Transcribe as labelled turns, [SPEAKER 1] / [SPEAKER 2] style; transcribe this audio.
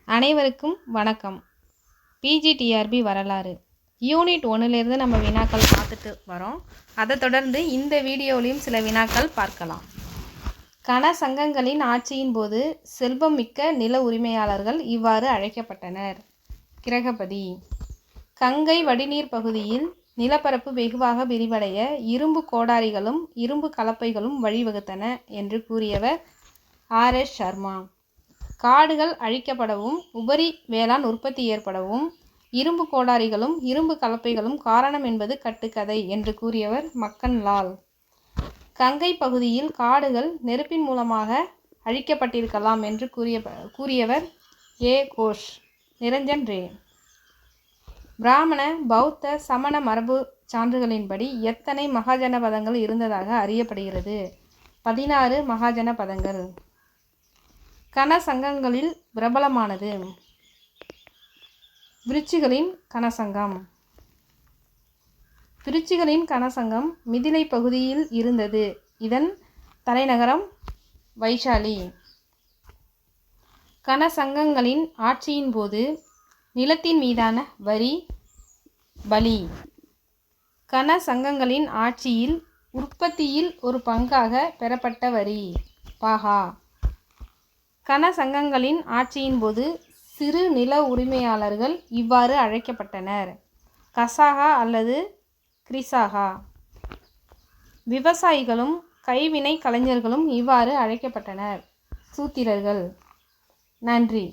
[SPEAKER 1] அனைவருக்கும் வணக்கம். பிஜிடிஆர்பி வரலாறு யூனிட் 1லேருந்து நம்ம வினாக்கள் பார்த்துட்டு வரோம். அதை தொடர்ந்து இந்த வீடியோவிலையும் சில வினாக்கள் பார்க்கலாம். கன சங்கங்களின் ஆட்சியின் போது செல்வம் மிக்க நில உரிமையாளர்கள் இவ்வாறு அழைக்கப்பட்டனர். கிரகபதி. கங்கை வடிநீர் பகுதியில் நிலப்பரப்பு வெகுவாக விரிவடைய இரும்பு கோடாரிகளும் இரும்பு கலப்பைகளும் வழிவகுத்தன என்று கூறியவர் ஆர்.எஸ். சர்மா. காடுகள் அழிக்கப்படவும் உபரி வேளாண் உற்பத்தி ஏற்படவும் இரும்பு கோடாரிகளும் இரும்பு கலப்பைகளும் காரணம் என்பது கட்டுக்கதை என்று கூறியவர் மக்கன்லால். கங்கை பகுதியில் காடுகள் நெருப்பின் மூலமாக அழிக்கப்பட்டிருக்கலாம் என்று கூறியவர் ஏ. கோஷ். நிரஞ்சன் ரே. பிராமண பௌத்த சமண மரபு சான்றுகளின்படி எத்தனை மகாஜன பதங்கள் இருந்ததாக அறியப்படுகிறது? 16 மகாஜன பதங்கள். கன சங்கங்களில் பிரபலமானது விருச்சிகளின் கனசங்கம். விருச்சிகளின் கனசங்கம் மிதிலை பகுதியில் இருந்தது. இதன் தலைநகரம் வைஷாலி. கனசங்கங்களின் ஆட்சியின் போது நிலத்தின் மீதான வரி பலி. கனசங்கங்களின் ஆட்சியில் உற்பத்தியில் ஒரு பங்காக பெறப்பட்ட வரி பாகா. கன சங்கங்களின் ஆட்சியின் போது சிறு நில உரிமையாளர்கள் இவ்வாறு அழைக்கப்பட்டனர்: கசாகா அல்லது கிரிசாகா. விவசாயிகளும் கைவினை கலைஞர்களும் இவ்வாறு அழைக்கப்பட்டனர்: சூத்திரர்கள். நன்றி.